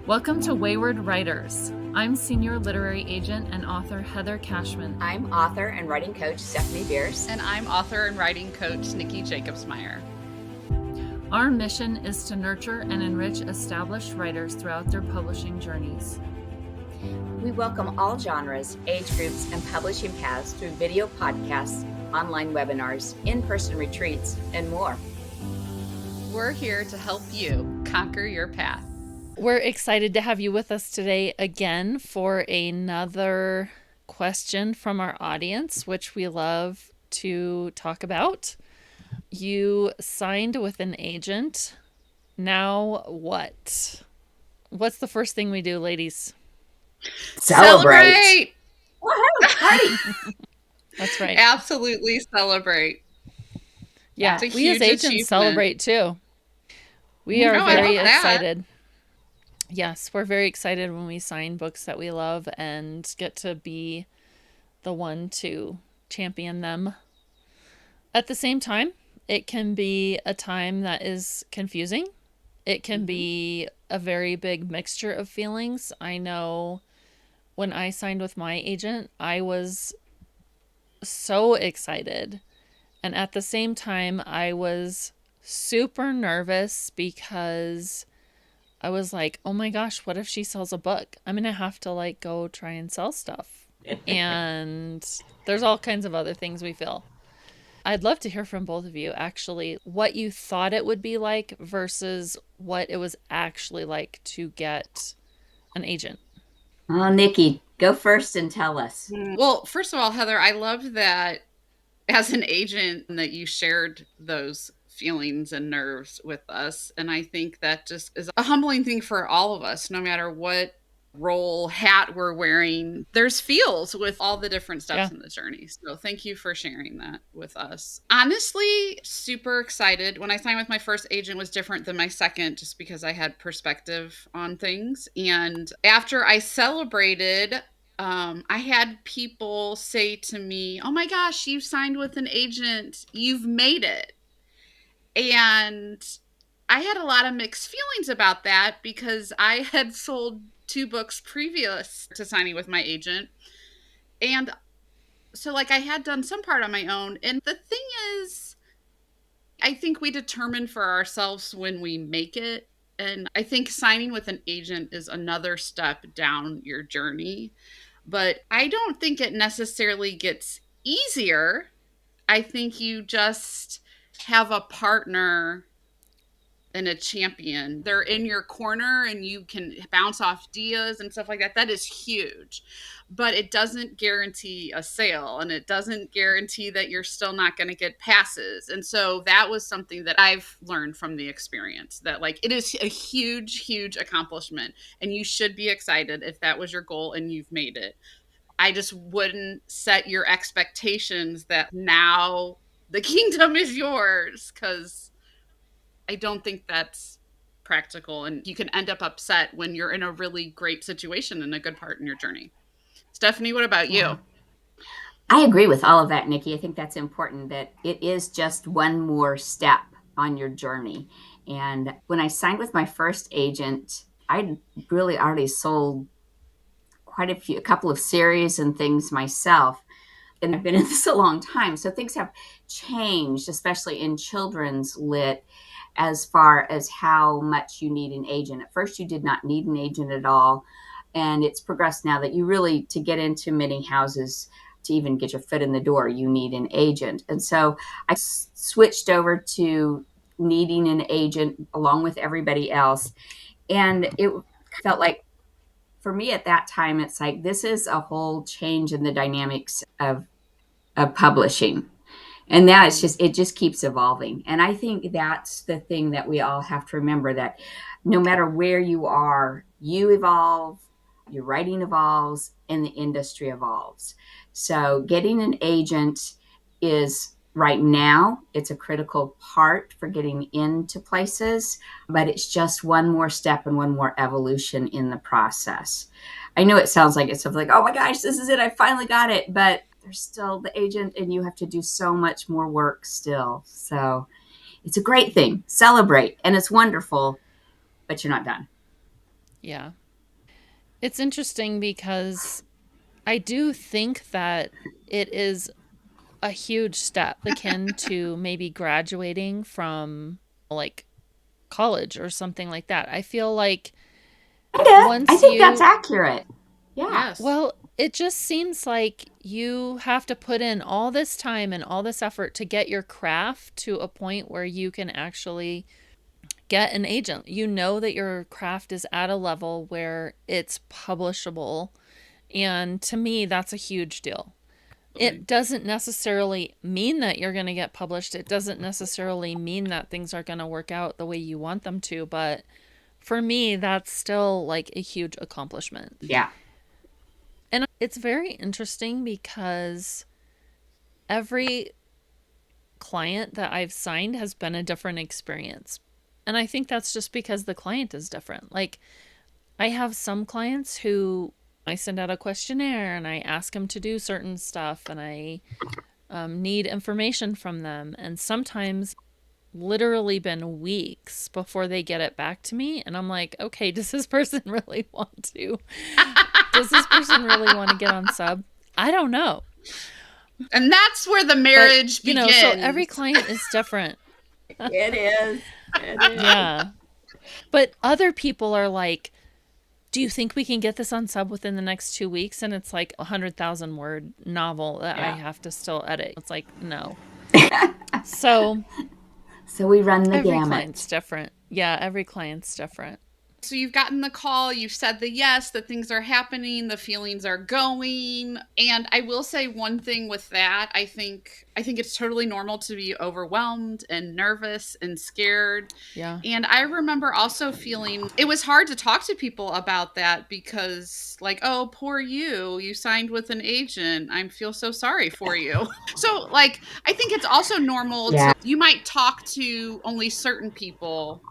Welcome to Wayward Writers. I'm senior literary agent and author Heather Cashman. I'm author and writing coach Stephanie Bearce. And I'm author and writing coach Nicki Jacobsmeyer. Our mission is to nurture and enrich established writers throughout their publishing journeys. We welcome all genres, age groups, and publishing paths through video podcasts, online webinars, in-person retreats, and more. We're here to help you conquer your path. We're excited to have you with us today again for another question from our audience, which we love to talk about. You signed with an agent. Now what? What's the first thing we do, ladies? Celebrate! Woohoo! Party! That's right. Absolutely celebrate. Yeah, we as agents celebrate too. We are very excited. Yes, we're very excited when we sign books that we love and get to be the one to champion them. At the same time, it can be a time that is confusing. It can be a very big mixture of feelings. I know when I signed with my agent, I was so excited. And at the same time, I was super nervous because I was like, oh my gosh, what if she sells a book? I'm going to have to go try and sell stuff. And there's all kinds of other things we feel. I'd love to hear from both of you, actually, what you thought it would be like versus what it was actually like to get an agent. Oh, Nicki, go first and tell us. Well, first of all, Heather, I love that as an agent that you shared those feelings and nerves with us. And I think that just is a humbling thing for all of us, no matter what role hat we're wearing. There's feels with all the different steps in the journey. So thank you for sharing that with us. Honestly, super excited. When I signed with my first agent was different than my second, just because I had perspective on things. And after I celebrated, I had people say to me, oh my gosh, you signed with an agent. You've made it. And I had a lot of mixed feelings about that because I had sold 2 books previous to signing with my agent. And so I had done some part on my own. And the thing is, I think we determine for ourselves when we make it. And I think signing with an agent is another step down your journey. But I don't think it necessarily gets easier. I think you just have a partner and a champion. They're in your corner and you can bounce off ideas and stuff like that. That is huge. But it doesn't guarantee a sale, and it doesn't guarantee that you're still not going to get passes. And so that was something that I've learned from the experience, that it is a huge, huge accomplishment, and you should be excited if that was your goal and you've made it. I just wouldn't set your expectations that now the kingdom is yours, because I don't think that's practical, and you can end up upset when you're in a really great situation and a good part in your journey. Stephanie, what about you? I agree with all of that, Nicki. I think that's important, that it is just one more step on your journey. And when I signed with my first agent, I'd really already sold a couple of series and things myself. And I've been in this a long time. So things have changed, especially in children's lit, as far as how much you need an agent. At first, you did not need an agent at all. And it's progressed now that you really, to get into many houses, to even get your foot in the door, you need an agent. And so I switched over to needing an agent along with everybody else. And it felt like, for me at that time, it's like, this is a whole change in the dynamics of publishing. And that is it just keeps evolving. And I think that's the thing that we all have to remember, that no matter where you are, you evolve, your writing evolves, and the industry evolves. So getting an agent is, right now, it's a critical part for getting into places, but it's just one more step and one more evolution in the process. I know it sounds like it's something like, oh my gosh, this is it, I finally got it, but there's still the agent and you have to do so much more work still. So it's a great thing. Celebrate. And it's wonderful, but you're not done. Yeah. It's interesting because I do think that it is a huge step akin to maybe graduating from like college or something like that. I feel like Kinda. I once think that's you, accurate. Yeah. Yes. well, it just seems like you have to put in all this time and all this effort to get your craft to a point where you can actually get an agent. You know that your craft is at a level where it's publishable. And to me, that's a huge deal. It doesn't necessarily mean that you're going to get published. It doesn't necessarily mean that things are going to work out the way you want them to. But for me, that's still like a huge accomplishment. Yeah. And it's very interesting because every client that I've signed has been a different experience. And I think that's just because the client is different. Like, I have some clients who I send out a questionnaire and I ask them to do certain stuff and I need information from them. And sometimes literally been weeks before they get it back to me. And I'm like, okay, does this person really want to? Does this person really want to get on sub? I don't know. And that's where the marriage begins. So every client is different. It is. It is. Yeah. But other people are like, do you think we can get this on sub within the next 2 weeks? And it's like 100,000 word novel that I have to still edit. It's like, no. So we run the every gamut. client's different. Yeah, every client's different. So you've gotten the call, you've said the yes, that things are happening, the feelings are going. And I will say one thing with that, I think it's totally normal to be overwhelmed and nervous and scared. Yeah. And I remember also feeling it was hard to talk to people about that because like, oh, poor you signed with an agent. I feel so sorry for you. So like, I think it's also normal to, you might talk to only certain people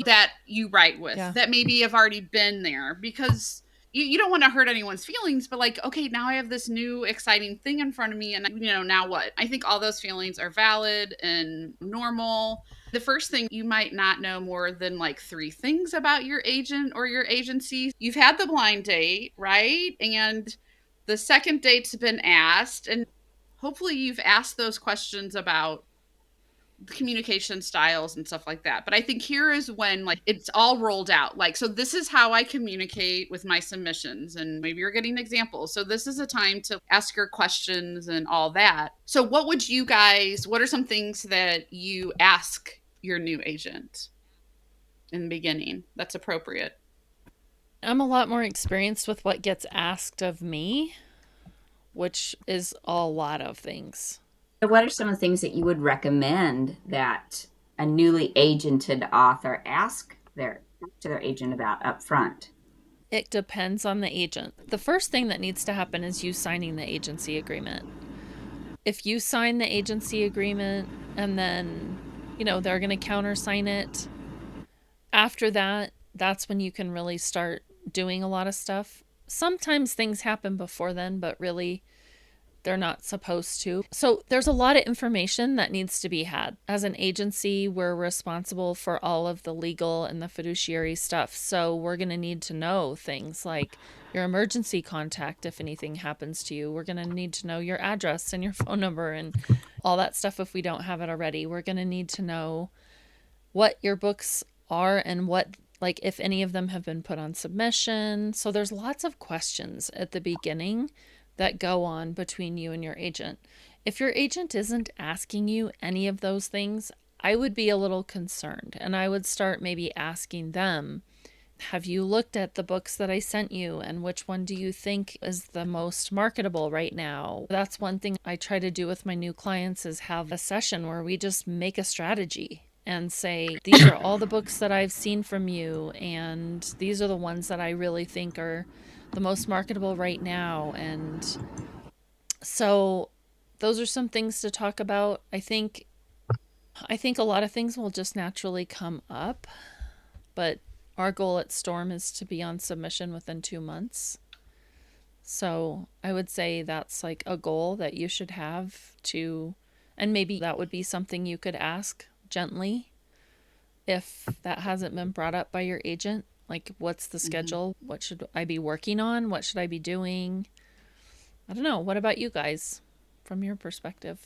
that you write with that maybe have already been there because you don't want to hurt anyone's feelings, but like, okay, now I have this new exciting thing in front of me and now what? I think all those feelings are valid and normal. The first thing, you might not know more than like 3 things about your agent or your agency. You've had the blind date, right? And the second date's been asked, and hopefully you've asked those questions about communication styles and stuff like that. But I think here is when like it's all rolled out. Like, so this is how I communicate with my submissions, and maybe you're getting examples. So this is a time to ask your questions and all that. So what are some things that you ask your new agent in the beginning that's appropriate? I'm a lot more experienced with what gets asked of me, which is a lot of things. What are some of the things that you would recommend that a newly agented author ask to their agent about up front? It depends on the agent. The first thing that needs to happen is you signing the agency agreement. If you sign the agency agreement and then, they're going to countersign it, after that, that's when you can really start doing a lot of stuff. Sometimes things happen before then, but really they're not supposed to. So there's a lot of information that needs to be had. As an agency, we're responsible for all of the legal and the fiduciary stuff. So we're going to need to know things like your emergency contact if anything happens to you. We're going to need to know your address and your phone number and all that stuff if we don't have it already. We're going to need to know what your books are and what, like, if any of them have been put on submission. So there's lots of questions at the beginning that go on between you and your agent. If your agent isn't asking you any of those things, I would be a little concerned, and I would start maybe asking them, have you looked at the books that I sent you and which one do you think is the most marketable right now? That's one thing I try to do with my new clients is have a session where we just make a strategy and say, these are all the books that I've seen from you, and these are the ones that I really think are the most marketable right now. And so those are some things to talk about. I think a lot of things will just naturally come up, but our goal at Storm is to be on submission within 2 months. So I would say that's like a goal that you should have to, and maybe that would be something you could ask gently if that hasn't been brought up by your agent. Like, what's the schedule? What should I be working on? What should I be doing? I don't know. What about you guys from your perspective?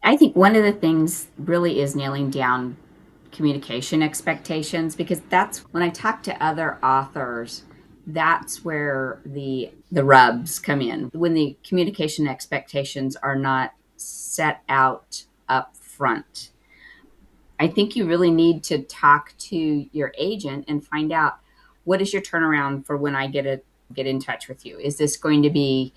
I think one of the things really is nailing down communication expectations, because that's when I talk to other authors, that's where the rubs come in. When the communication expectations are not set out up front, I think you really need to talk to your agent and find out, what is your turnaround for when I get in touch with you? Is this going to be,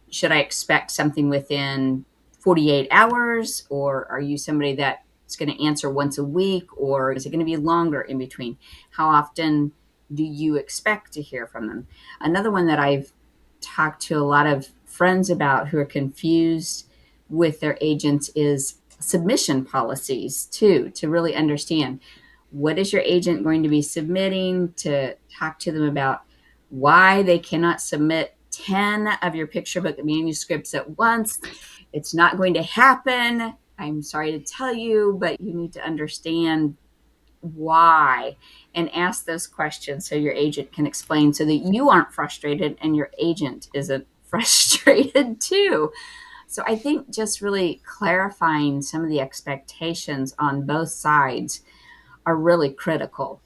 should I expect something within 48 hours, or are you somebody that's going to answer once a week, or is it going to be longer in between? How often do you expect to hear from them? Another one that I've talked to a lot of friends about who are confused with their agents is submission policies too, to really understand, what is your agent going to be submitting, to talk to them about why they cannot submit 10 of your picture book manuscripts at once. It's not going to happen. I'm sorry to tell you, but you need to understand why, and ask those questions so your agent can explain, so that you aren't frustrated and your agent isn't frustrated too. So I think just really clarifying some of the expectations on both sides are really critical.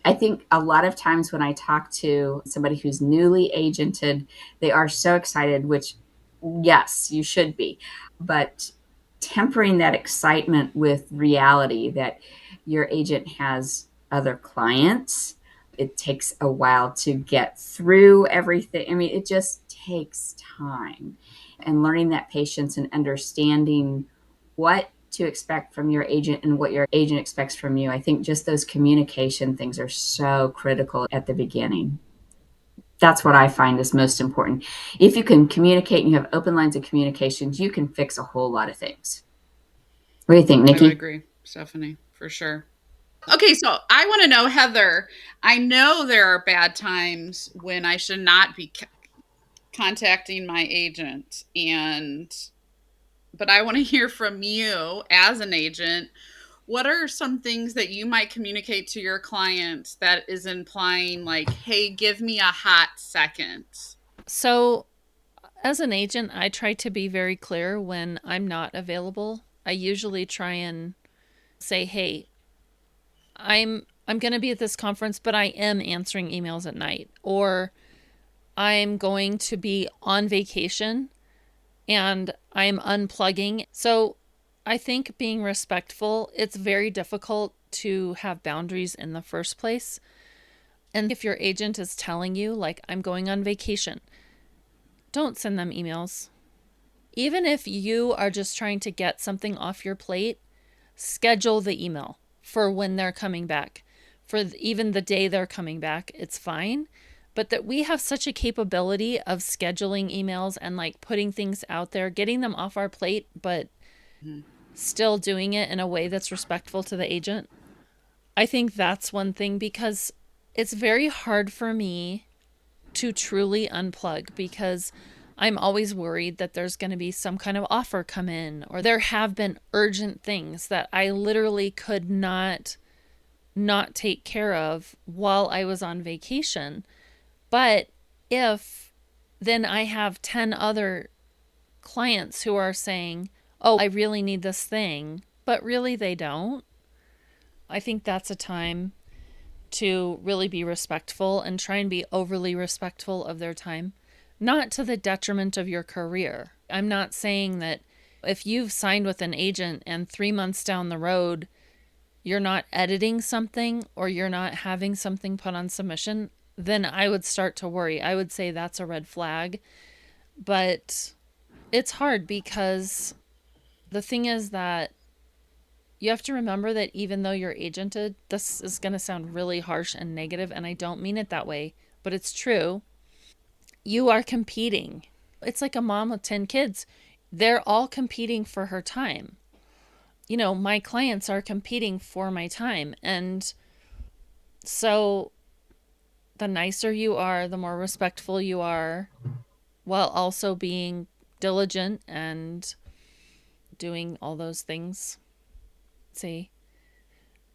I think a lot of times when I talk to somebody who's newly agented, they are so excited, which, yes, you should be, but tempering that excitement with reality that your agent has other clients. It takes a while to get through everything. I mean, it just takes time. And learning that patience and understanding what to expect from your agent and what your agent expects from you. I think just those communication things are so critical at the beginning. That's what I find is most important. If you can communicate and you have open lines of communications, you can fix a whole lot of things. What do you think, I would Nikki? agree, Stephanie, for sure. Okay, so I want to know, Heather, I know there are bad times when I should not be contacting my agent, and but I want to hear from you as an agent. What are some things that you might communicate to your clients that is implying, like, hey, give me a hot second? So, as an agent, I try to be very clear when I'm not available. I usually try and say, "Hey, I'm going to be at this conference, but I am answering emails at night," or "I'm going to be on vacation and I'm unplugging." So, I think being respectful, it's very difficult to have boundaries in the first place. And if your agent is telling you, like, "I'm going on vacation," don't send them emails. Even if you are just trying to get something off your plate, schedule the email for when they're coming back. For even the day they're coming back, it's fine. But that we have such a capability of scheduling emails and like putting things out there, getting them off our plate, but Mhm. still doing it in a way that's respectful to the agent. I think that's one thing, because it's very hard for me to truly unplug, because I'm always worried that there's going to be some kind of offer come in, or there have been urgent things that I literally could not take care of while I was on vacation. But if then I have 10 other clients who are saying, "Oh, I really need this thing," but really they don't. I think that's a time to really be respectful and try and be overly respectful of their time, not to the detriment of your career. I'm not saying that if you've signed with an agent and 3 months down the road, you're not editing something or you're not having something put on submission, then I would start to worry. I would say that's a red flag. But it's hard, because the thing is that you have to remember that even though you're agented, this is going to sound really harsh and negative, and I don't mean it that way, but it's true. You are competing. It's like a mom with 10 kids. They're all competing for her time. My clients are competing for my time. And so the nicer you are, the more respectful you are, while also being diligent and doing all those things. See,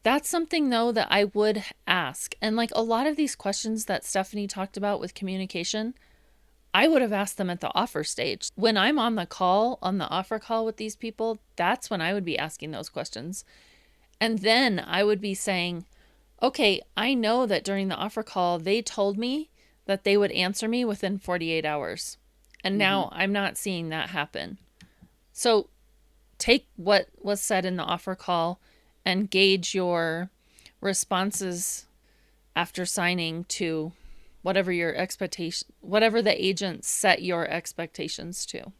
That's something, though, that I would ask. And like a lot of these questions that Stephanie talked about with communication, I would have asked them at the offer stage. When I'm on the offer call with these people, that's when I would be asking those questions. And then I would be saying, okay, I know that during the offer call, they told me that they would answer me within 48 hours. And now I'm not seeing that happen. So take what was said in the offer call and gauge your responses after signing to whatever your expectation, whatever the agent set your expectations to.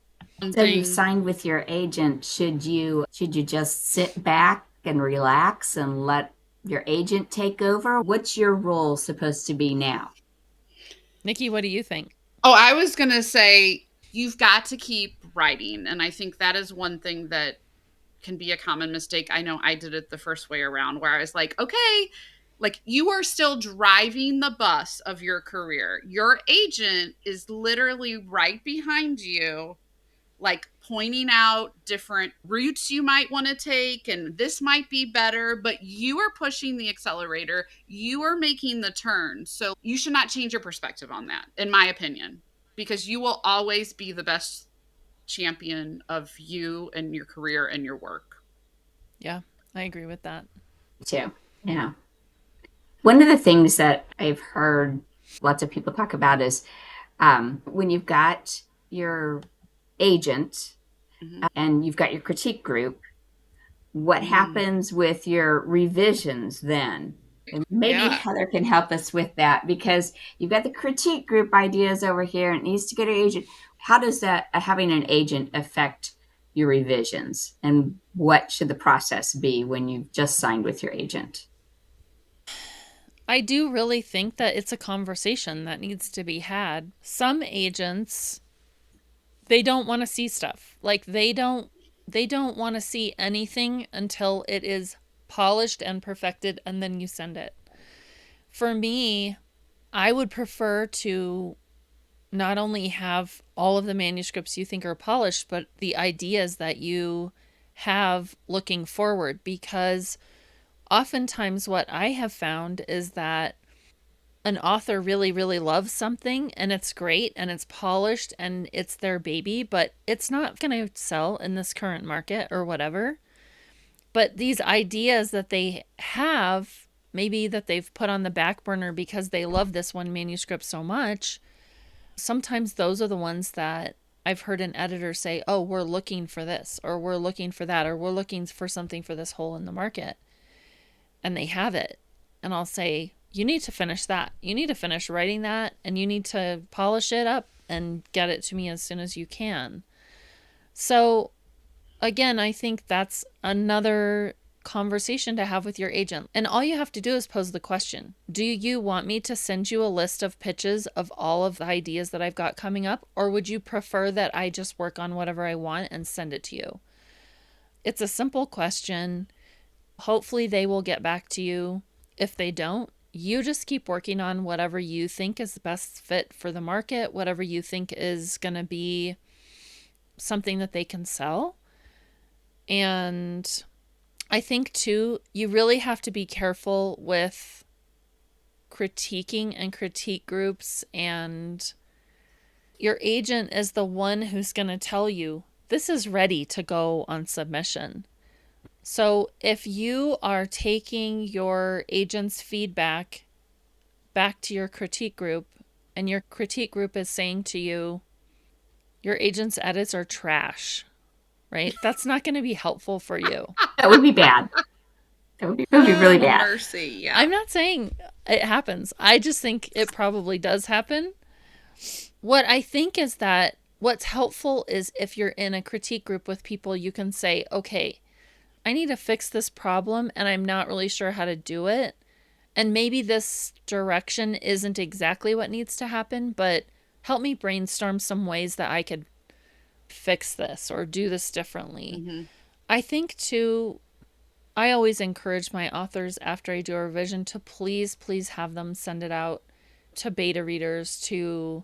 So you've signed with your agent. Should you just sit back and relax and let your agent take over? What's your role supposed to be now? Nicki, what do you think? Oh, I was going to say you've got to keep writing. And I think that is one thing that can be a common mistake. I know I did it the first way around where I was like, okay, like you are still driving the bus of your career. Your agent is literally right behind you, like pointing out different routes you might want to take, and this might be better, but you are pushing the accelerator. You are making the turn. So you should not change your perspective on that, in my opinion, because you will always be the best champion of you and your career and your work. Yeah, I agree with that. Too. Yeah. One of the things that I've heard lots of people talk about is when you've got your agent and you've got your critique group, what happens with your revisions then? And maybe Heather can help us with that, because you've got the critique group ideas over here and it needs to get an agent. How does that having an agent affect your revisions, and what should the process be when you've just signed with your agent? I do really think that it's a conversation that needs to be had. Some agents, they don't want to see stuff. Like they don't want to see anything until it is polished and perfected, and then you send it. For me, I would prefer to not only have all of the manuscripts you think are polished, but the ideas that you have looking forward, because oftentimes what I have found is that an author really, really loves something and it's great and it's polished and it's their baby, but it's not going to sell in this current market or whatever. But these ideas that they have, maybe that they've put on the back burner because they love this one manuscript so much, sometimes those are the ones that I've heard an editor say, oh, we're looking for this, or we're looking for that, or we're looking for something for this hole in the market. And they have it. And I'll say, you need to finish that. You need to finish writing that, and you need to polish it up and get it to me as soon as you can. So again, I think that's another conversation to have with your agent. And all you have to do is pose the question. Do you want me to send you a list of pitches of all of the ideas that I've got coming up? Or would you prefer that I just work on whatever I want and send it to you? It's a simple question. Hopefully they will get back to you. If they don't, you just keep working on whatever you think is the best fit for the market, whatever you think is going to be something that they can sell. And I think too, you really have to be careful with critiquing and critique groups, and your agent is the one who's going to tell you this is ready to go on submission. So if you are taking your agent's feedback back to your critique group, and your critique group is saying to you, your agent's edits are trash, right? That's not going to be helpful for you. That would be bad. That would be really bad. Mercy, yeah. I'm not saying it happens. I just think it probably does happen. What I think is that what's helpful is if you're in a critique group with people, you can say, okay, I need to fix this problem and I'm not really sure how to do it. And maybe this direction isn't exactly what needs to happen, but help me brainstorm some ways that I could fix this or do this differently. Mm-hmm. I think too, I always encourage my authors after I do a revision to please have them send it out to beta readers, to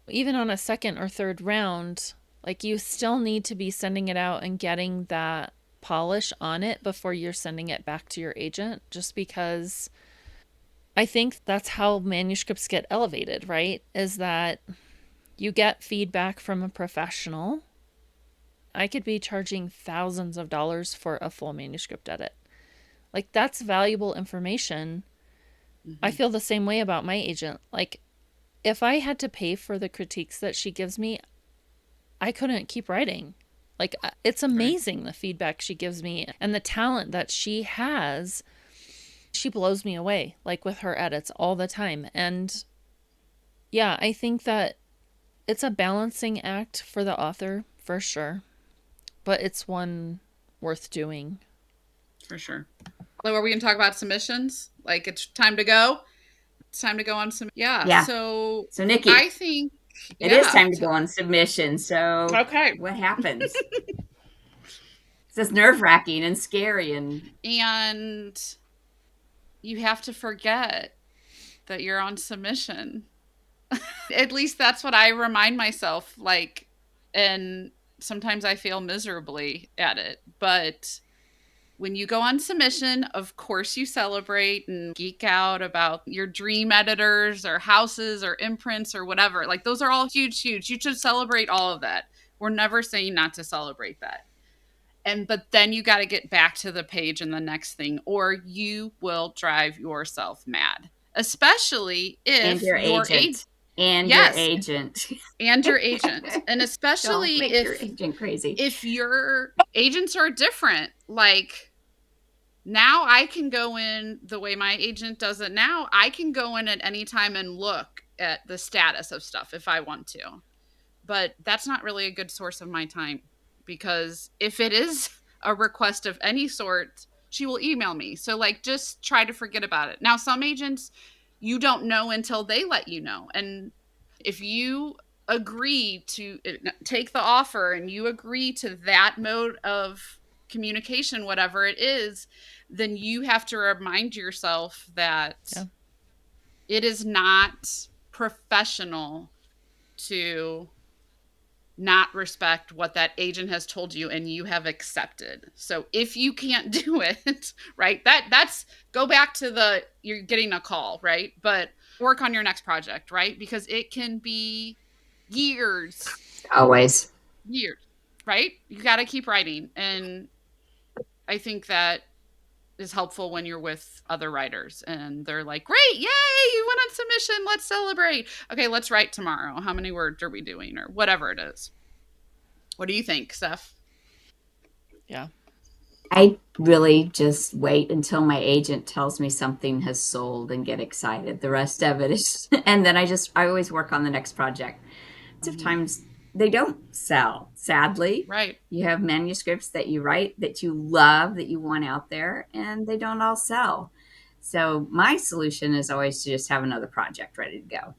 even on a second or third round. Like, you still need to be sending it out and getting that polish on it before you're sending it back to your agent, just because I think that's how manuscripts get elevated, right? Is that you get feedback from a professional. I could be charging thousands of dollars for a full manuscript edit. Like, that's valuable information. I feel the same way about my agent. Like, if I had to pay for the critiques that she gives me, I couldn't keep writing. Like, it's amazing the feedback she gives me and the talent that she has. She blows me away, like, with her edits all the time. And yeah, I think that it's a balancing act for the author, for sure. But it's one worth doing. For sure. Are we going to talk about submissions? Like, it's time to go? It's time to go on some. Yeah. So Nicki, I think it is time to go on submission. So okay, what happens? It's nerve-wracking and scary, and you have to forget that you're on submission. At least that's what I remind myself. Like, and sometimes I fail miserably at it, but when you go on submission, of course you celebrate and geek out about your dream editors or houses or imprints or whatever. Like, those are all huge. You should celebrate all of that. We're never saying not to celebrate that. But then you got to get back to the page and the next thing, or you will drive yourself mad. Especially if your agent. And yes, your agent. And your agent. And especially Don't make your agent crazy. If your agents are different, like, now I can go in the way my agent does it now. I can go in at any time and look at the status of stuff if I want to. But that's not really a good source of my time, because if it is a request of any sort, she will email me. So, like, just try to forget about it. Now, some agents, you don't know until they let you know. And if you agree to take the offer and you agree to that mode of communication, whatever it is, then you have to remind yourself that it is not professional to not respect what that agent has told you and you have accepted. So if you can't do it, right, that's go back to you're getting a call, right? But work on your next project, right? Because it can be years. Always. Years, right? You got to keep writing. And I think that is helpful when you're with other writers and they're like, great, yay, you went on submission, let's celebrate. Okay, let's write tomorrow. How many words are we doing, or whatever it is? What do you think, Steph? Yeah. I really just wait until my agent tells me something has sold and get excited. The rest of it is, and then I always work on the next project. Sometimes they don't sell, sadly. Right. You have manuscripts that you write that you love, that you want out there, and they don't all sell. So my solution is always to just have another project ready to go.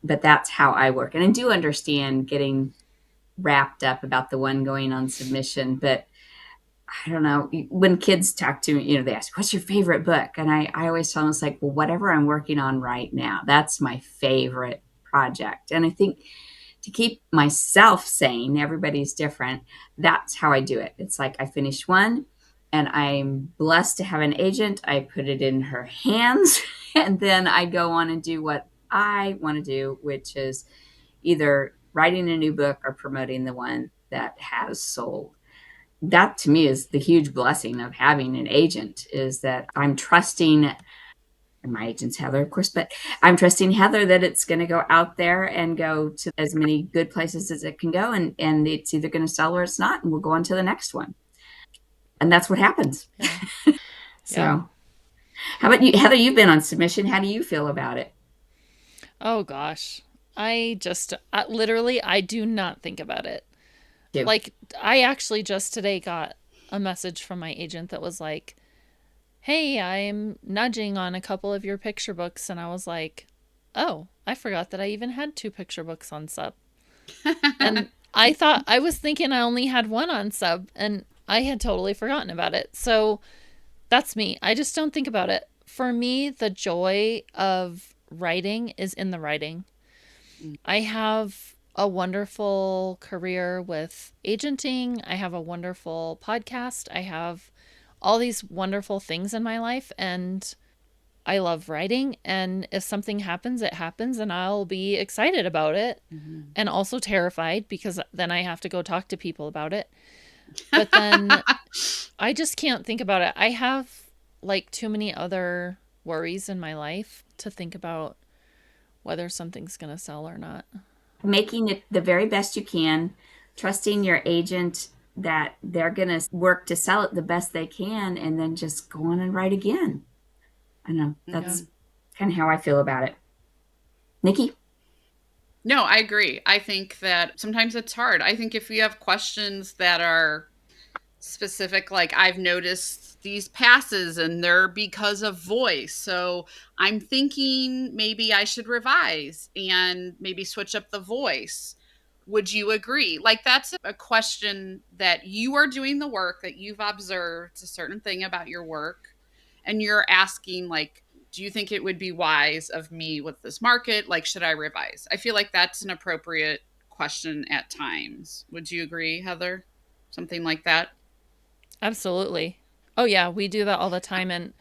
But that's how I work. And I do understand getting wrapped up about the one going on submission, but I don't know, when kids talk to me, they ask, what's your favorite book? And I always tell them, it's like, well, whatever I'm working on right now, that's my favorite project. And I think to keep myself sane, everybody's different. That's how I do it. It's like I finish one and I'm blessed to have an agent. I put it in her hands and then I go on and do what I want to do, which is either writing a new book or promoting the one that has sold. That to me is the huge blessing of having an agent, is that I'm trusting, and my agent's Heather, of course, but I'm trusting Heather that it's going to go out there and go to as many good places as it can go. And it's either going to sell or it's not. And we'll go on to the next one. And that's what happens. Yeah. So how about you, Heather? You've been on submission. How do you feel about it? Oh, gosh. I do not think about it. Like, I actually just today got a message from my agent that was like, hey, I'm nudging on a couple of your picture books. And I was like, oh, I forgot that I even had 2 picture books on sub. And I was thinking I only had 1 on sub, and I had totally forgotten about it. So that's me. I just don't think about it. For me, the joy of writing is in the writing. I have a wonderful career with agenting. I have a wonderful podcast. I have all these wonderful things in my life, and I love writing. And if something happens, it happens, and I'll be excited about it and also terrified because then I have to go talk to people about it. But then I just can't think about it. I have like too many other worries in my life to think about whether something's going to sell or not. Making it the very best you can, trusting your agent that they're going to work to sell it the best they can, and then just go on and write again. I know that's kind of how I feel about it. Nicki? No, I agree. I think that sometimes it's hard. I think if you have questions that are specific, like I've noticed these passes and they're because of voice, so I'm thinking maybe I should revise and maybe switch up the voice. Would you agree? Like, that's a question that you are doing the work, that you've observed a certain thing about your work, and you're asking, like, do you think it would be wise of me with this market? Like, should I revise? I feel like that's an appropriate question at times. Would you agree, Heather? Something like that? Absolutely. Oh, yeah, we do that all the time. And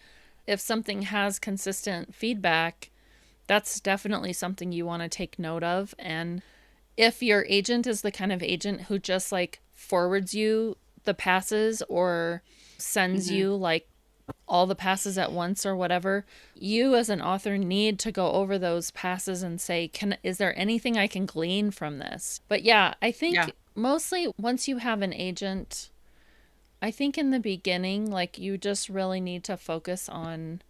if something has consistent feedback, that's definitely something you want to take note of. And if your agent is the kind of agent who just like forwards you the passes or sends you like all the passes at once or whatever, you as an author need to go over those passes and say, is there anything I can glean from this? But yeah, I think mostly once you have an agent, I think in the beginning, like you just really need to focus on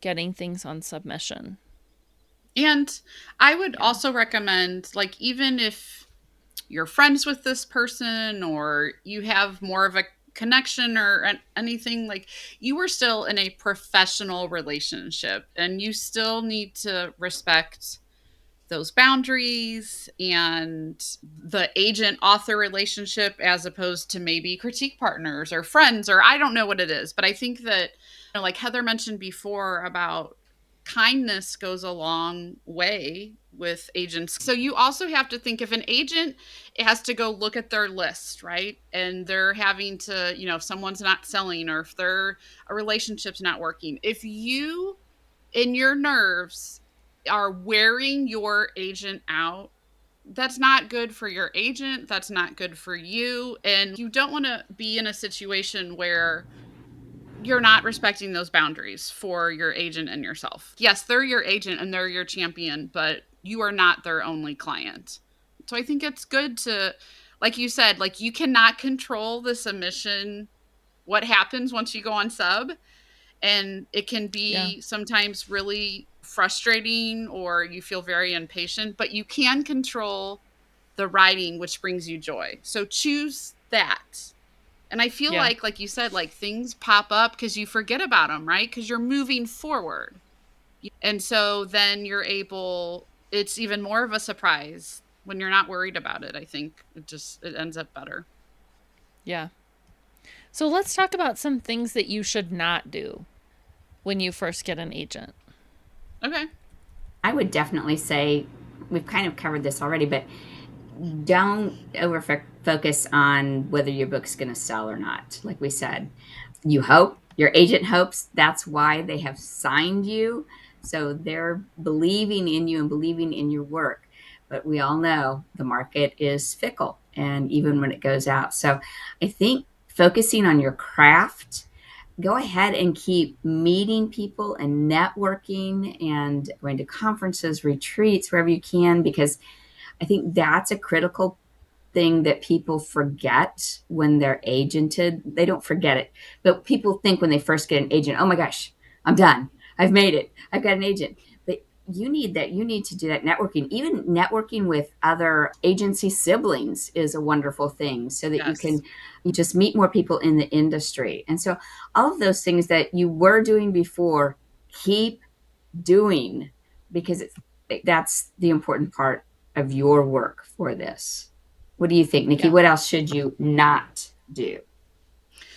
getting things on submission. And I would also recommend, like, even if you're friends with this person or you have more of a connection or anything, like, you are still in a professional relationship and you still need to respect those boundaries and the agent author relationship, as opposed to maybe critique partners or friends, or I don't know what it is. But I think that, like Heather mentioned before about kindness goes a long way with agents. So you also have to think, if an agent has to go look at their list, right? And they're having to, if someone's not selling or if a relationship's not working, if you in your nerves are wearing your agent out, that's not good for your agent. That's not good for you. And you don't want to be in a situation where you're not respecting those boundaries for your agent and yourself. Yes, they're your agent and they're your champion, but you are not their only client. So I think it's good to, like you said, like, you cannot control the submission, what happens once you go on sub, and it can be sometimes really frustrating or you feel very impatient, but you can control the writing, which brings you joy. So choose that. And I feel like you said, like, things pop up because you forget about them, right? Because you're moving forward. And so then it's even more of a surprise when you're not worried about it. I think it ends up better. Yeah. So let's talk about some things that you should not do when you first get an agent. Okay. I would definitely say we've kind of covered this already, but don't over focus on whether your book's going to sell or not. Like we said, you hope, your agent hopes, that's why they have signed you. So they're believing in you and believing in your work. But we all know the market is fickle, and even when it goes out. So I think focusing on your craft, go ahead and keep meeting people and networking and going to conferences, retreats, wherever you can, because I think that's a critical thing that people forget when they're agented. They don't forget it, but people think when they first get an agent, oh my gosh, I'm done. I've made it. I've got an agent. But you need that. You need to do that networking. Even networking with other agency siblings is a wonderful thing, so that you just meet more people in the industry. And so all of those things that you were doing before, keep doing, because that's the important part of your work for this. What do you think, Nicki? What else should you not do?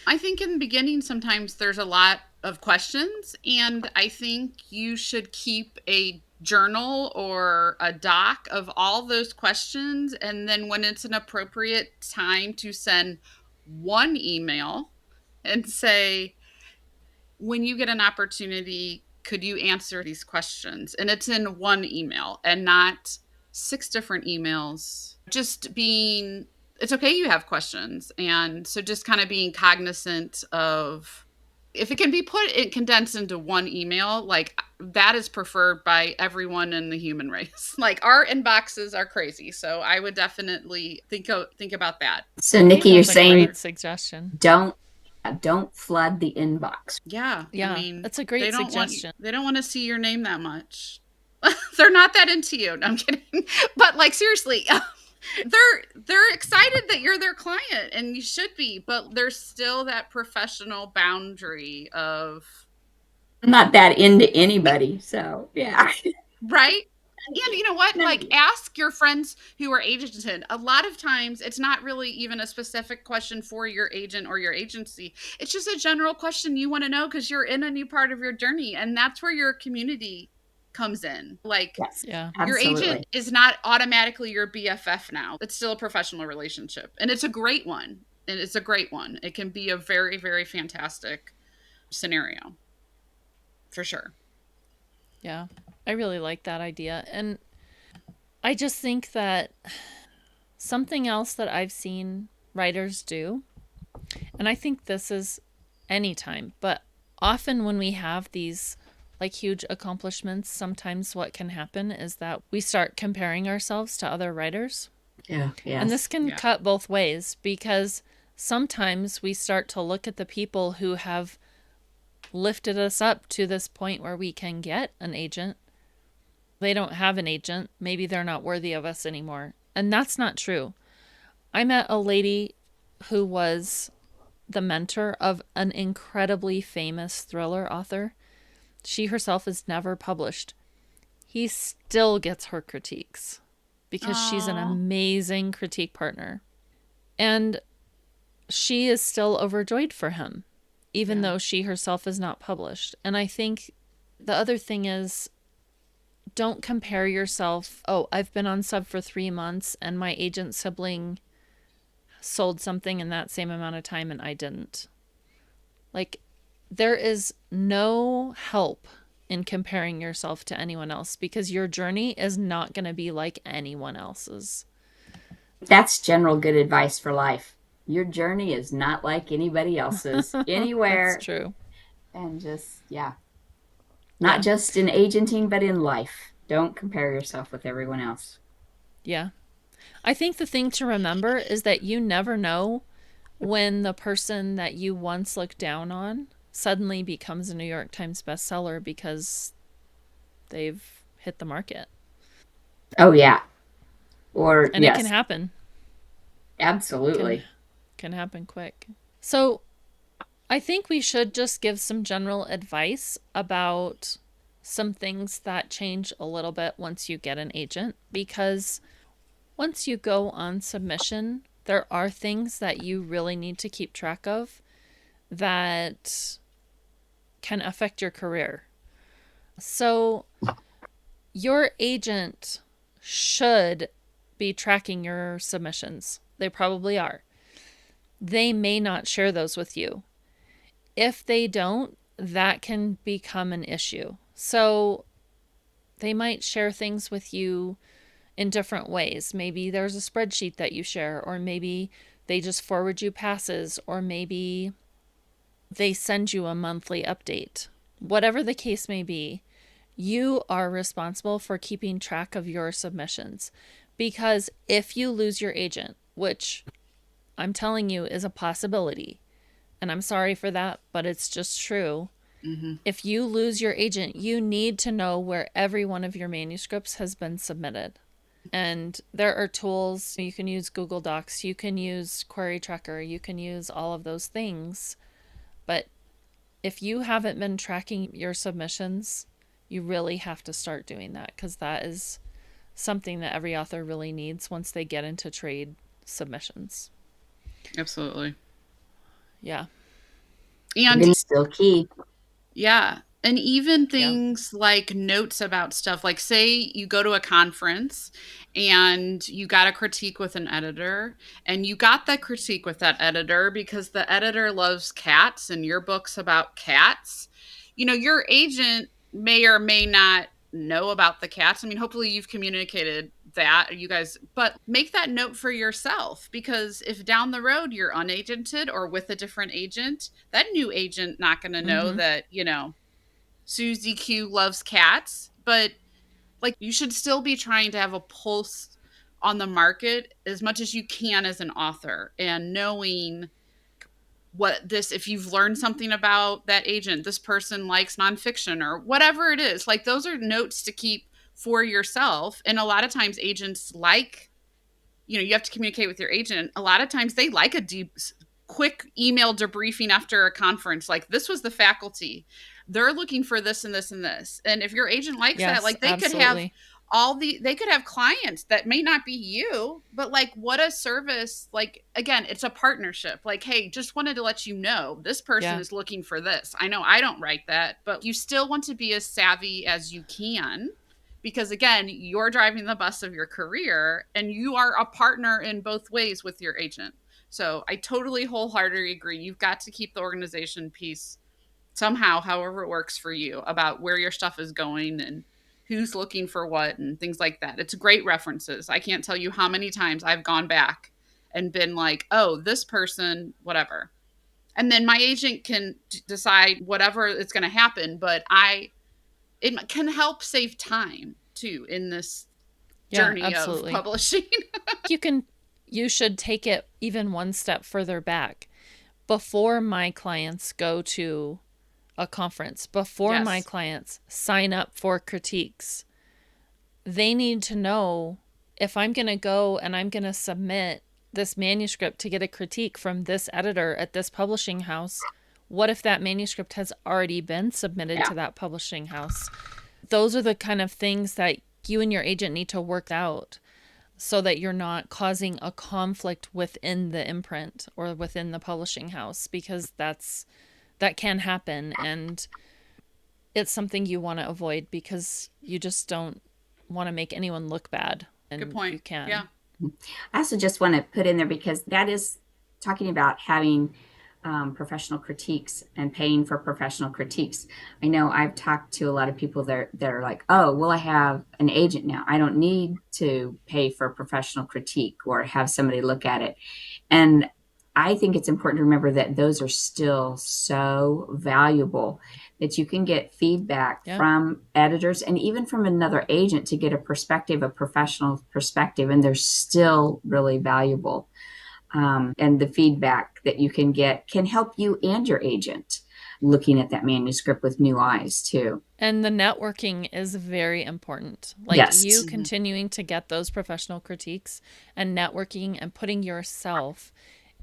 I think in the beginning, sometimes there's a lot of questions, and I think you should keep a journal or a doc of all those questions. And then when it's an appropriate time to send one email and say, when you get an opportunity, could you answer these questions? And it's in one email and not 6 different emails. Just being, it's okay you have questions. And so just kind of being cognizant of, if it can be put it condensed into one email, like that is preferred by everyone in the human race. Like our inboxes are crazy. So I would definitely think about that. So Nicki, you're saying great suggestion. Don't flood the inbox. Yeah. Yeah. I mean, that's a great suggestion. They don't want to see your name that much. They're not that into you. No, I'm kidding. But like seriously, they're excited that you're their client and you should be, but there's still that professional boundary of, I'm not that into anybody, so yeah. right? And you know what? Like, ask your friends who are agented. A lot of times, it's not really even a specific question for your agent or your agency. It's just a general question you want to know because you're in a new part of your journey, and that's where your community comes in. Like, Yes, yeah, your absolutely. agent is not automatically your BFF now. It's still a professional relationship, and it's a great one. And it's a great one. It can be a very, very fantastic scenario, for sure. Yeah, I really like that idea. And I just think that something else that I've seen writers do, and I think this is anytime, but often when we have these like huge accomplishments, sometimes what can happen is that we start comparing ourselves to other writers. Yeah, yes. And this can cut both ways because sometimes we start to look at the people who have lifted us up to this point where we can get an agent. They don't have an agent. Maybe they're not worthy of us anymore. And that's not true. I met a lady who was the mentor of an incredibly famous thriller author. She herself is never published. He still gets her critiques because she's an amazing critique partner. And she is still overjoyed for him, even though she herself is not published. And I think the other thing is, don't compare yourself. Oh, I've been on sub for 3 months and my agent sibling sold something in that same amount of time and I didn't. Like, there is no help in comparing yourself to anyone else because your journey is not going to be like anyone else's. That's general good advice for life. Your journey is not like anybody else's anywhere. That's true. And just, not just in agenting, but in life. Don't compare yourself with everyone else. Yeah. I think the thing to remember is that you never know when the person that you once looked down on suddenly becomes a New York Times bestseller because they've hit the market. Oh, yeah. And it can happen. Absolutely. Can happen quick. So I think we should just give some general advice about some things that change a little bit once you get an agent, because once you go on submission, there are things that you really need to keep track of that can affect your career. So your agent should be tracking your submissions. They probably are. They may not share those with you. If they don't, that can become an issue. So they might share things with you in different ways. Maybe there's a spreadsheet that you share, or maybe they just forward you passes, or maybe they send you a monthly update. Whatever the case may be, you are responsible for keeping track of your submissions. Because if you lose your agent, which I'm telling you is a possibility, and I'm sorry for that, but it's just true. Mm-hmm. If you lose your agent, you need to know where every one of your manuscripts has been submitted. And there are tools. You can use Google Docs, you can use Query Tracker, you can use all of those things. But if you haven't been tracking your submissions, you really have to start doing that, because that is something that every author really needs once they get into trade submissions. Absolutely. Yeah. And it's still key. Yeah. And even things like notes about stuff, like say you go to a conference and you got a critique with an editor, and you got that critique with that editor because the editor loves cats and your book's about cats. Your agent may or may not know about the cats. I mean, hopefully you've communicated that, you guys, but make that note for yourself, because if down the road you're unagented or with a different agent, that new agent not going to know that, Susie Q loves cats, but like you should still be trying to have a pulse on the market as much as you can as an author, and knowing if you've learned something about that agent, this person likes nonfiction or whatever it is, like those are notes to keep for yourself. And a lot of times agents like, you have to communicate with your agent. A lot of times they like a quick email debriefing after a conference, like this was the faculty, they're looking for this and this and this. And if your agent likes that, like they could have they could have clients that may not be you, but like what a service. Like again, it's a partnership. Like, hey, just wanted to let you know this person is looking for this. I know I don't write that, but you still want to be as savvy as you can, because again, you're driving the bus of your career and you are a partner in both ways with your agent. So I totally wholeheartedly agree. You've got to keep the organization piece somehow, however it works for you, about where your stuff is going and who's looking for what and things like that. It's great references. I can't tell you how many times I've gone back and been like, oh, this person, whatever. And then my agent can decide whatever is going to happen, but it can help save time too in this journey of publishing. You should take it even one step further back. Before my clients go to a conference, before my clients sign up for critiques, they need to know, if I'm going to go and I'm going to submit this manuscript to get a critique from this editor at this publishing house, what if that manuscript has already been submitted to that publishing house? Those are the kind of things that you and your agent need to work out, so that you're not causing a conflict within the imprint or within the publishing house, because that can happen, and it's something you want to avoid, because you just don't want to make anyone look bad. And good point. You can. Yeah. I also just want to put in there, because that is talking about having professional critiques and paying for professional critiques. I know I've talked to a lot of people that are like, oh, well, I have an agent now, I don't need to pay for a professional critique or have somebody look at it. And I think it's important to remember that those are still so valuable, that you can get feedback from editors and even from another agent to get a perspective, a professional perspective, and they're still really valuable. And the feedback that you can get can help you and your agent looking at that manuscript with new eyes too. And the networking is very important. Like you continuing to get those professional critiques and networking and putting yourself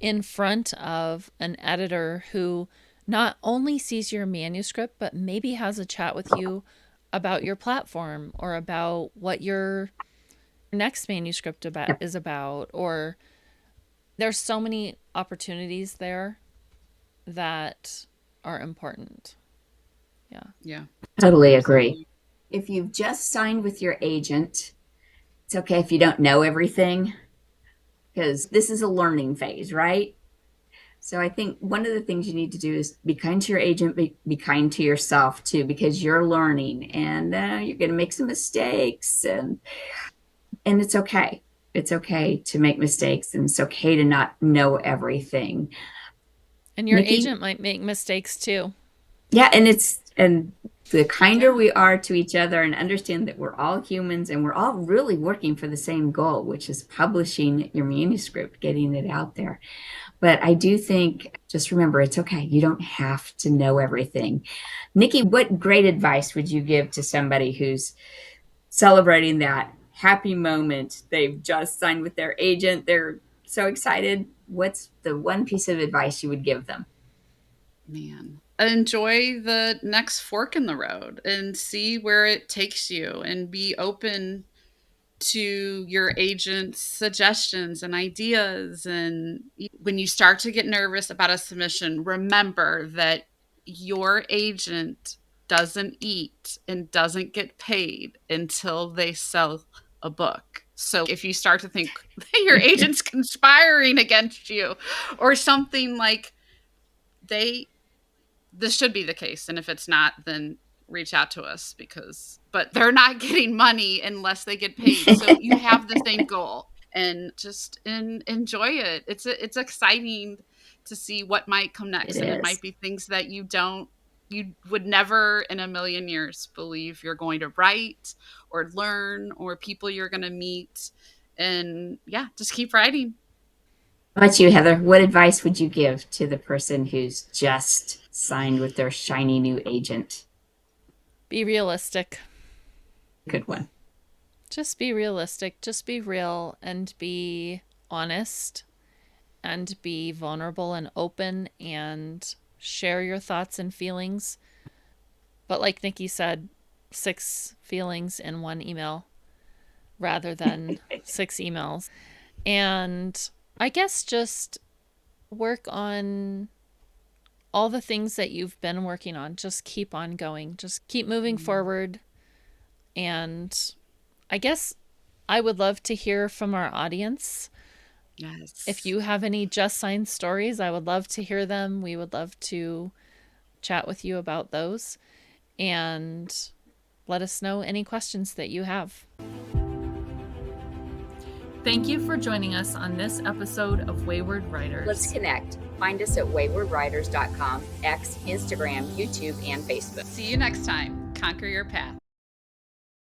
in front of an editor who not only sees your manuscript, but maybe has a chat with you about your platform or about what your next manuscript is about, or there's so many opportunities there that are important. Yeah. Totally agree. If you've just signed with your agent, it's okay if you don't know everything, because this is a learning phase, right? So I think one of the things you need to do is be kind to your agent, be kind to yourself too, because you're learning and you're going to make some mistakes, and it's okay. It's okay to make mistakes, and it's okay to not know everything. And your agent might make mistakes too. Yeah, and the kinder we are to each other and understand that we're all humans and we're all really working for the same goal, which is publishing your manuscript, getting it out there. But I do think, just remember, it's okay. You don't have to know everything. Nicki, what great advice would you give to somebody who's celebrating that happy moment? They've just signed with their agent. They're so excited. What's the one piece of advice you would give them? Man, enjoy the next fork in the road and see where it takes you, and be open to your agent's suggestions and ideas. And when you start to get nervous about a submission, remember that your agent doesn't eat and doesn't get paid until they sell a book. So if you start to think your agent's conspiring against you or something, like, this should be the case. And if it's not, then reach out to us, but they're not getting money unless they get paid. So you have the same goal, and just enjoy it. It's exciting to see what might come next. And it might be things that you would never in a million years believe you're going to write or learn, or people you're going to meet. And yeah, just keep writing. How about you, Heather? What advice would you give to the person who's just signed with their shiny new agent? Be realistic. Good one. Just be realistic. Just be real and be honest and be vulnerable and open and share your thoughts and feelings. But like Nicki said, 6 feelings in 1 email rather than 6 emails. And I guess just work on all the things that you've been working on. Just keep on going. Just keep moving forward. And I guess I would love to hear from our audience. Yes. If you have any just signed stories, I would love to hear them. We would love to chat with you about those. And let us know any questions that you have. Thank you for joining us on this episode of Wayward Writers. Let's connect. Find us at waywardwriters.com, X, Instagram, YouTube, and Facebook. See you next time. Conquer your path.